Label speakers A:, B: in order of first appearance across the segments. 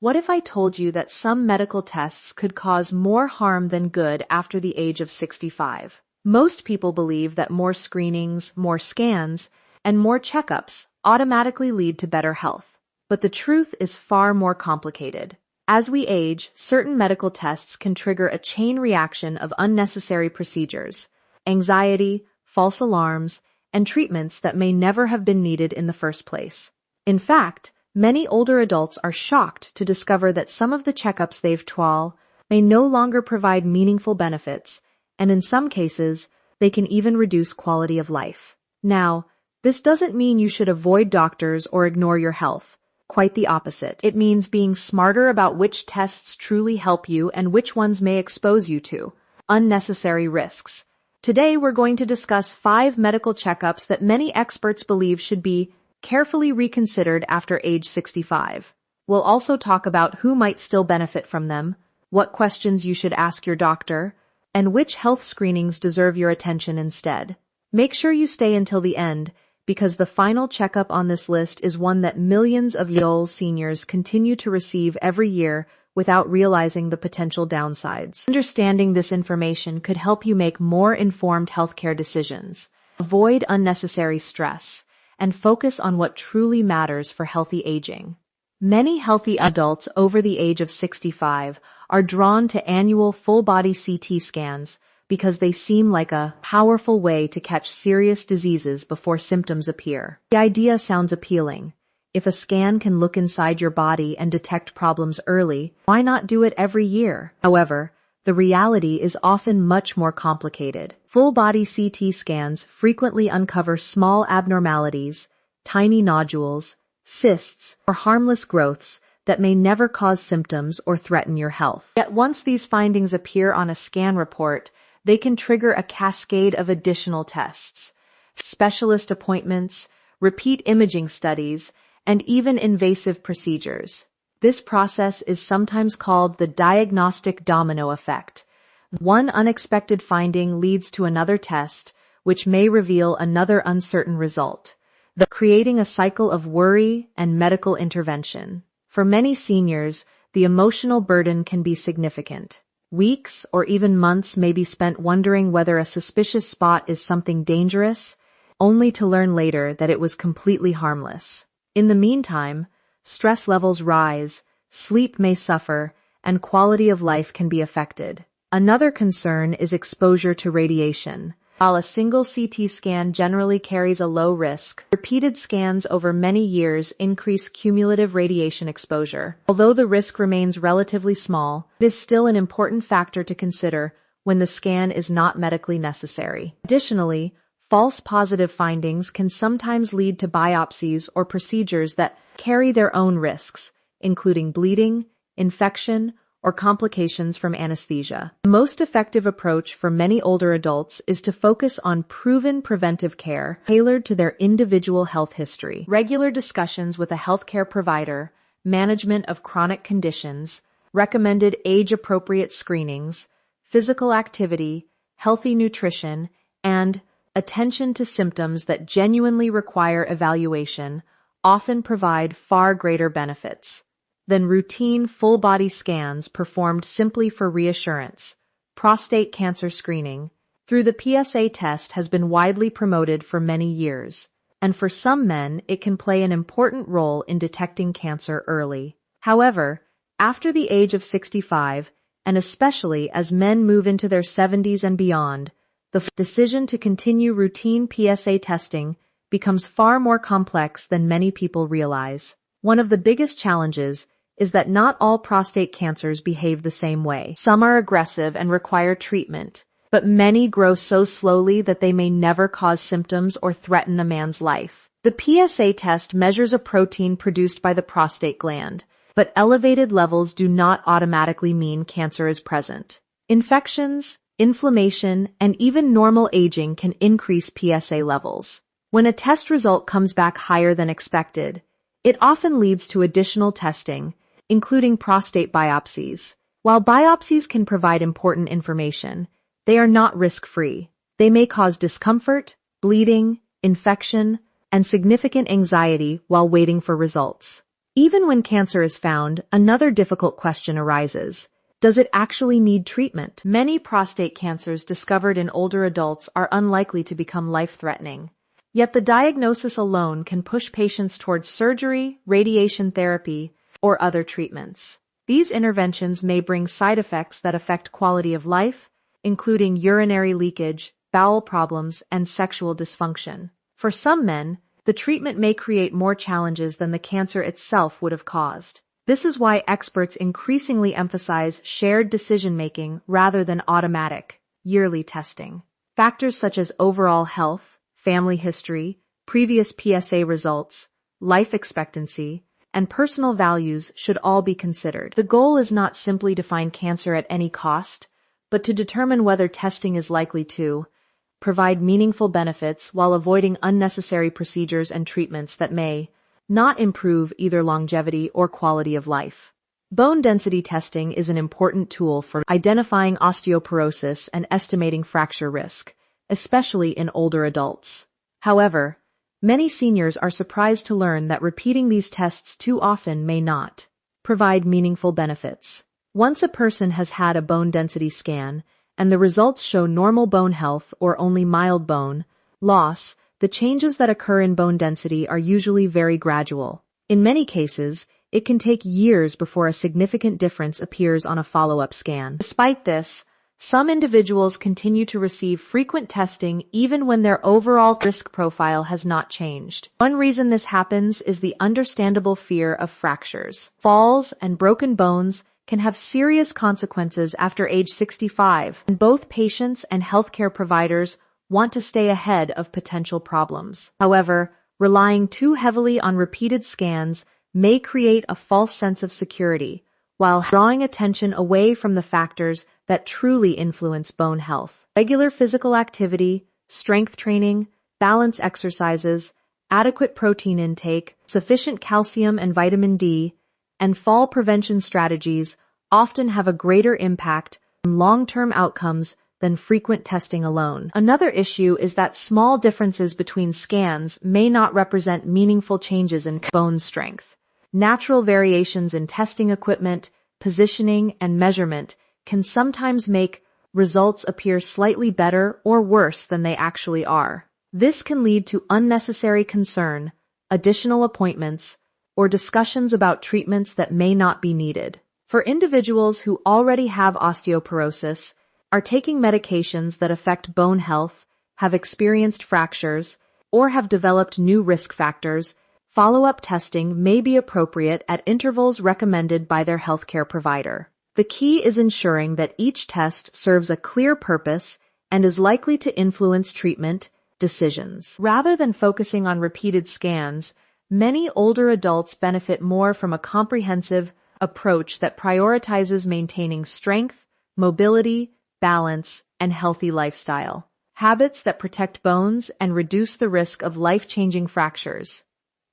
A: What if I told you that some medical tests could cause more harm than good after the age of 65? Most people believe that more screenings, more scans, and more checkups automatically lead to better health. But the truth is far more complicated. As we age, certain medical tests can trigger a chain reaction of unnecessary procedures, anxiety, false alarms, and treatments that may never have been needed in the first place. In fact, many older adults are shocked to discover that some of the checkups they've tried may no longer provide meaningful benefits, and in some cases, they can even reduce quality of life. Now, this doesn't mean you should avoid doctors or ignore your health. Quite the opposite. It means being smarter about which tests truly help you and which ones may expose you to unnecessary risks. Today, we're going to discuss 5 medical checkups that many experts believe should be carefully reconsidered after age 65. We'll also talk about who might still benefit from them, what questions you should ask your doctor, and which health screenings deserve your attention instead. Make sure you stay until the end, because the final checkup on this list is one that millions of young seniors continue to receive every year without realizing the potential downsides. Understanding this information could help you make more informed healthcare decisions, avoid unnecessary stress, and focus on what truly matters for healthy aging. Many healthy adults over the age of 65 are drawn to annual full-body CT scans because they seem like a powerful way to catch serious diseases before symptoms appear. The idea sounds appealing. If a scan can look inside your body and detect problems early, why not do it every year? However, the reality is often much more complicated. Full-body CT scans frequently uncover small abnormalities, tiny nodules, cysts, or harmless growths that may never cause symptoms or threaten your health. Yet once these findings appear on a scan report, they can trigger a cascade of additional tests, specialist appointments, repeat imaging studies, and even invasive procedures. This process is sometimes called the diagnostic domino effect. One unexpected finding leads to another test, which may reveal another uncertain result, creating a cycle of worry and medical intervention. For many seniors, the emotional burden can be significant. Weeks or even months may be spent wondering whether a suspicious spot is something dangerous, only to learn later that it was completely harmless. In the meantime, stress levels rise, sleep may suffer, and quality of life can be affected. Another concern is exposure to radiation. While a single CT scan generally carries a low risk, repeated scans over many years increase cumulative radiation exposure. Although the risk remains relatively small, it is still an important factor to consider when the scan is not medically necessary. Additionally, false positive findings can sometimes lead to biopsies or procedures that carry their own risks, including bleeding, infection, or complications from anesthesia. The most effective approach for many older adults is to focus on proven preventive care tailored to their individual health history. Regular discussions with a healthcare provider, management of chronic conditions, recommended age-appropriate screenings, physical activity, healthy nutrition, and attention to symptoms that genuinely require evaluation often provide far greater benefits than routine full-body scans performed simply for reassurance. Prostate cancer screening through the PSA test has been widely promoted for many years, and for some men it can play an important role in detecting cancer early. However, after the age of 65, and especially as men move into their 70s and beyond, the decision to continue routine PSA testing becomes far more complex than many people realize. One of the biggest challenges is that not all prostate cancers behave the same way. Some are aggressive and require treatment, but many grow so slowly that they may never cause symptoms or threaten a man's life. The PSA test measures a protein produced by the prostate gland, but elevated levels do not automatically mean cancer is present. Infections, inflammation, and even normal aging can increase PSA levels. When a test result comes back higher than expected, it often leads to additional testing, including prostate biopsies. While biopsies can provide important information, they are not risk-free. They may cause discomfort, bleeding, infection, and significant anxiety while waiting for results. Even when cancer is found, another difficult question arises. Does it actually need treatment? Many prostate cancers discovered in older adults are unlikely to become life-threatening. Yet the diagnosis alone can push patients towards surgery, radiation therapy, or other treatments. These interventions may bring side effects that affect quality of life, including urinary leakage, bowel problems, and sexual dysfunction. For some men, the treatment may create more challenges than the cancer itself would have caused. This is why experts increasingly emphasize shared decision-making rather than automatic, yearly testing. Factors such as overall health, family history, previous PSA results, life expectancy, and personal values should all be considered. The goal is not simply to find cancer at any cost, but to determine whether testing is likely to provide meaningful benefits while avoiding unnecessary procedures and treatments that may not improve either longevity or quality of life. Bone density testing is an important tool for identifying osteoporosis and estimating fracture risk, especially in older adults. However, many seniors are surprised to learn that repeating these tests too often may not provide meaningful benefits. Once a person has had a bone density scan, and the results show normal bone health or only mild bone loss, the changes that occur in bone density are usually very gradual. In many cases, it can take years before a significant difference appears on a follow-up scan. Despite this, some individuals continue to receive frequent testing even when their overall risk profile has not changed. One reason this happens is the understandable fear of fractures. Falls and broken bones can have serious consequences after age 65, and both patients and healthcare providers want to stay ahead of potential problems. However, relying too heavily on repeated scans may create a false sense of security, while drawing attention away from the factors that truly influence bone health. Regular physical activity, strength training, balance exercises, adequate protein intake, sufficient calcium and vitamin D, and fall prevention strategies often have a greater impact on long-term outcomes than frequent testing alone. Another issue is that small differences between scans may not represent meaningful changes in bone strength. Natural variations in testing equipment, positioning, and measurement can sometimes make results appear slightly better or worse than they actually are. This can lead to unnecessary concern, additional appointments, or discussions about treatments that may not be needed. For individuals who already have osteoporosis, are taking medications that affect bone health, have experienced fractures, or have developed new risk factors, follow-up testing may be appropriate at intervals recommended by their healthcare provider. The key is ensuring that each test serves a clear purpose and is likely to influence treatment decisions. Rather than focusing on repeated scans, many older adults benefit more from a comprehensive approach that prioritizes maintaining strength, mobility, balance, and healthy lifestyle. Habits that protect bones and reduce the risk of life-changing fractures.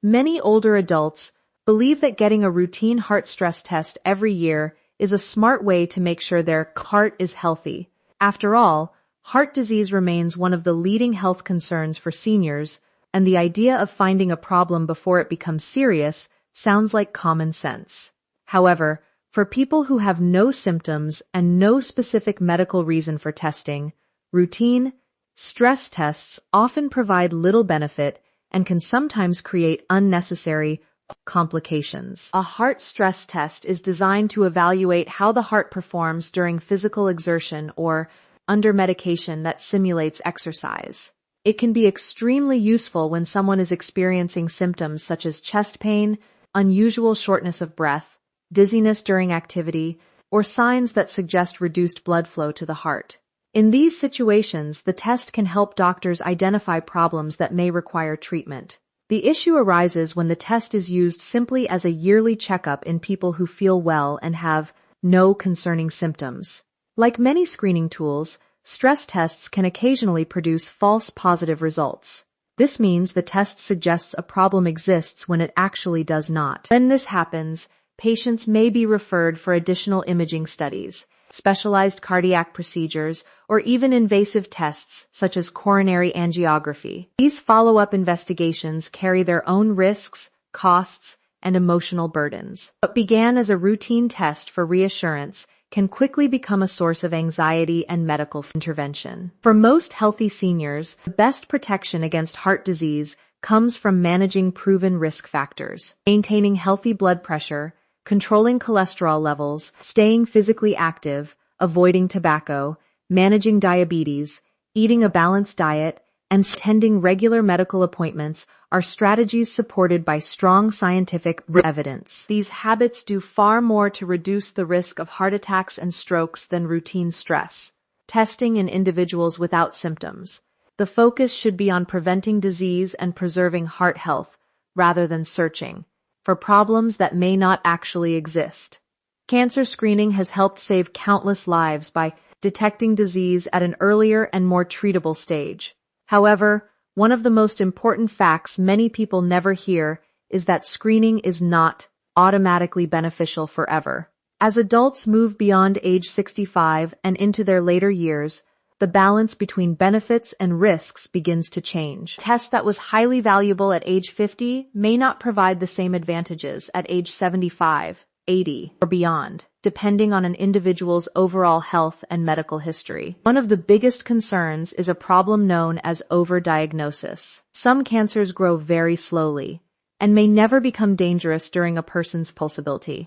A: Many older adults believe that getting a routine heart stress test every year is a smart way to make sure their heart is healthy. After all, heart disease remains one of the leading health concerns for seniors, and the idea of finding a problem before it becomes serious sounds like common sense. However, for people who have no symptoms and no specific medical reason for testing, routine stress tests often provide little benefit and can sometimes create unnecessary complications. A heart stress test is designed to evaluate how the heart performs during physical exertion or under medication that simulates exercise. It can be extremely useful when someone is experiencing symptoms such as chest pain, unusual shortness of breath, dizziness during activity, or signs that suggest reduced blood flow to the heart. In these situations, the test can help doctors identify problems that may require treatment. The issue arises when the test is used simply as a yearly checkup in people who feel well and have no concerning symptoms. Like many screening tools, stress tests can occasionally produce false positive results. This means the test suggests a problem exists when it actually does not. When this happens, patients may be referred for additional imaging studies, specialized cardiac procedures, or even invasive tests such as coronary angiography. These follow-up investigations carry their own risks, costs, and emotional burdens. What began as a routine test for reassurance can quickly become a source of anxiety and medical intervention. For most healthy seniors, the best protection against heart disease comes from managing proven risk factors, maintaining healthy blood pressure, controlling cholesterol levels, staying physically active, avoiding tobacco, managing diabetes, eating a balanced diet, and attending regular medical appointments are strategies supported by strong scientific evidence. These habits do far more to reduce the risk of heart attacks and strokes than routine stress testing in individuals without symptoms. The focus should be on preventing disease and preserving heart health rather than searching for problems that may not actually exist. Cancer screening has helped save countless lives by detecting disease at an earlier and more treatable stage. However, one of the most important facts many people never hear is that screening is not automatically beneficial forever. As adults move beyond age 65 and into their later years, the balance between benefits and risks begins to change. A test that was highly valuable at age 50 may not provide the same advantages at age 75, 80, or beyond, depending on an individual's overall health and medical history. One of the biggest concerns is a problem known as overdiagnosis. Some cancers grow very slowly and may never become dangerous during a person's pulsability.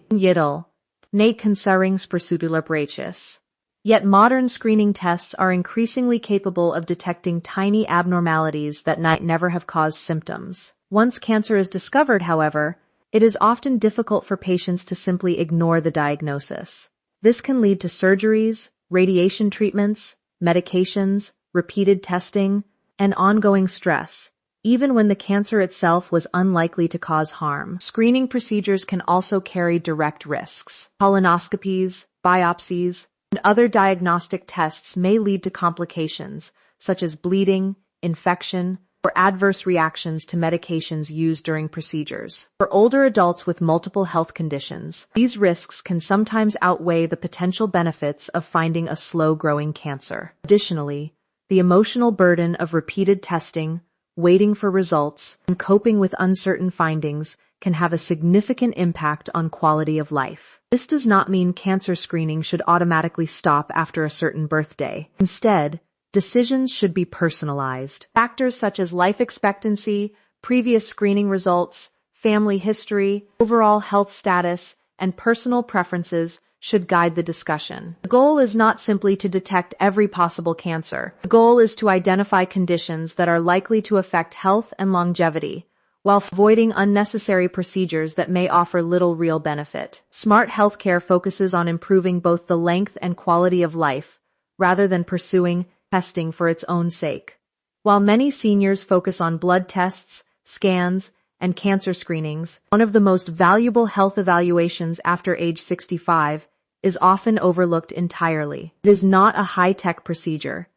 A: Yet modern screening tests are increasingly capable of detecting tiny abnormalities that might never have caused symptoms. Once cancer is discovered, however, it is often difficult for patients to simply ignore the diagnosis. This can lead to surgeries, radiation treatments, medications, repeated testing, and ongoing stress, even when the cancer itself was unlikely to cause harm. Screening procedures can also carry direct risks. Colonoscopies, biopsies, and other diagnostic tests may lead to complications, such as bleeding, infection, or adverse reactions to medications used during procedures. For older adults with multiple health conditions, these risks can sometimes outweigh the potential benefits of finding a slow-growing cancer. Additionally, the emotional burden of repeated testing, waiting for results, and coping with uncertain findings can have a significant impact on quality of life. This does not mean cancer screening should automatically stop after a certain birthday. Instead, decisions should be personalized. Factors such as life expectancy, previous screening results, family history, overall health status, and personal preferences should guide the discussion. The goal is not simply to detect every possible cancer. The goal is to identify conditions that are likely to affect health and longevity, while avoiding unnecessary procedures that may offer little real benefit. Smart healthcare focuses on improving both the length and quality of life, rather than pursuing testing for its own sake. While many seniors focus on blood tests, scans, and cancer screenings, one of the most valuable health evaluations after age 65 is often overlooked entirely. It is not a high-tech procedure.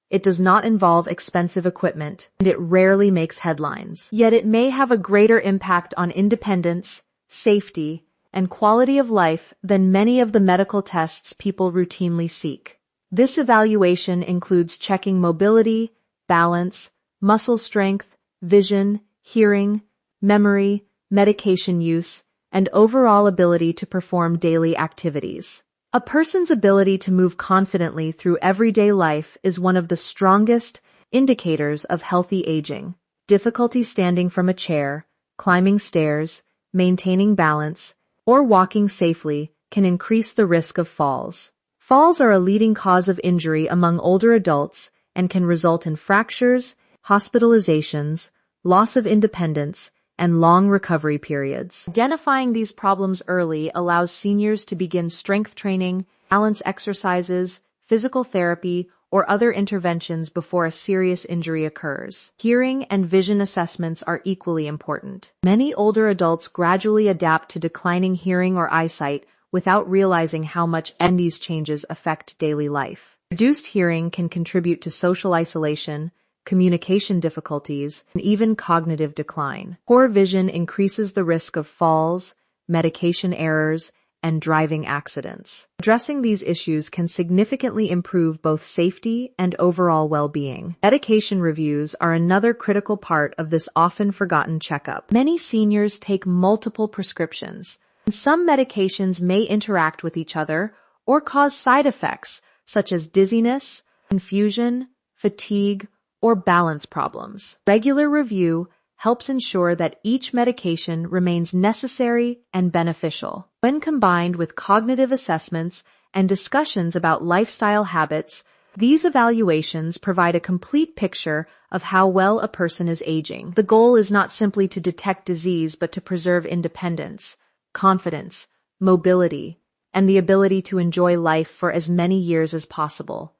A: It does not involve expensive equipment, and it rarely makes headlines. Yet it may have a greater impact on independence, safety, and quality of life than many of the medical tests people routinely seek. This evaluation includes checking mobility, balance, muscle strength, vision, hearing, memory, medication use, and overall ability to perform daily activities. A person's ability to move confidently through everyday life is one of the strongest indicators of healthy aging. Difficulty standing from a chair, climbing stairs, maintaining balance, or walking safely can increase the risk of falls. Falls are a leading cause of injury among older adults and can result in fractures, hospitalizations, loss of independence, and long recovery periods. Identifying these problems early allows seniors to begin strength training, balance exercises, physical therapy, or other interventions before a serious injury occurs. Hearing and vision assessments are equally important. Many older adults gradually adapt to declining hearing or eyesight without realizing how much these changes affect daily life. Reduced hearing can contribute to social isolation, communication difficulties, and even cognitive decline. Poor vision increases the risk of falls, medication errors, and driving accidents. Addressing these issues can significantly improve both safety and overall well-being. Medication reviews are another critical part of this often forgotten checkup. Many seniors take multiple prescriptions, and some medications may interact with each other or cause side effects such as dizziness, confusion, fatigue, or balance problems. Regular review helps ensure that each medication remains necessary and beneficial. When combined with cognitive assessments and discussions about lifestyle habits, these evaluations provide a complete picture of how well a person is aging. The goal is not simply to detect disease, but to preserve independence, confidence, mobility, and the ability to enjoy life for as many years as possible.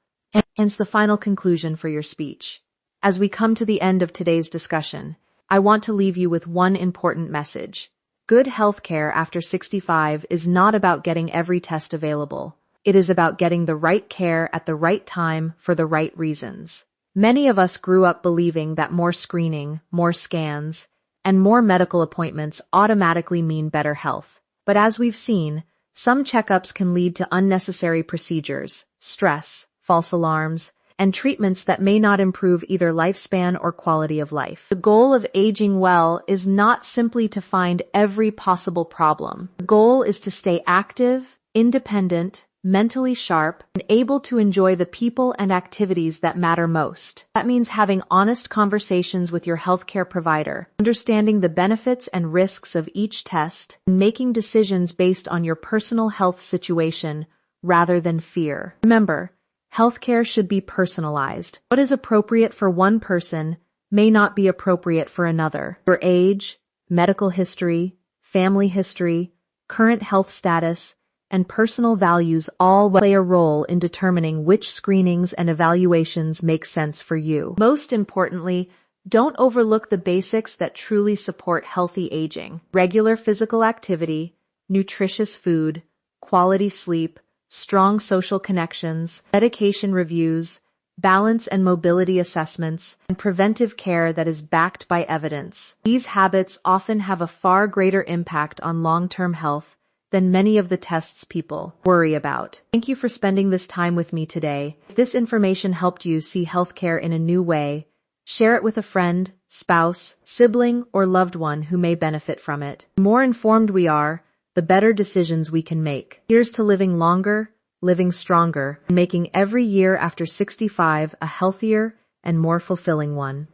A: Hence the final conclusion for your speech. As we come to the end of today's discussion, I want to leave you with one important message. Good healthcare after 65 is not about getting every test available. It is about getting the right care at the right time for the right reasons. Many of us grew up believing that more screening, more scans, and more medical appointments automatically mean better health. But as we've seen, some checkups can lead to unnecessary procedures, stress, false alarms, and treatments that may not improve either lifespan or quality of life. The goal of aging well is not simply to find every possible problem. The goal is to stay active, independent, mentally sharp, and able to enjoy the people and activities that matter most. That means having honest conversations with your healthcare provider, understanding the benefits and risks of each test, and making decisions based on your personal health situation rather than fear. Remember, healthcare should be personalized. What is appropriate for one person may not be appropriate for another. Your age, medical history, family history, current health status, and personal values all play a role in determining which screenings and evaluations make sense for you. Most importantly, don't overlook the basics that truly support healthy aging. Regular physical activity, nutritious food, quality sleep, strong social connections, medication reviews, balance and mobility assessments, and preventive care that is backed by evidence. These habits often have a far greater impact on long-term health than many of the tests people worry about. Thank you for spending this time with me today. If this information helped you see healthcare in a new way, share it with a friend, spouse, sibling, or loved one who may benefit from it. The more informed we are, the better decisions we can make. Here's to living longer, living stronger, and making every year after 65 a healthier and more fulfilling one.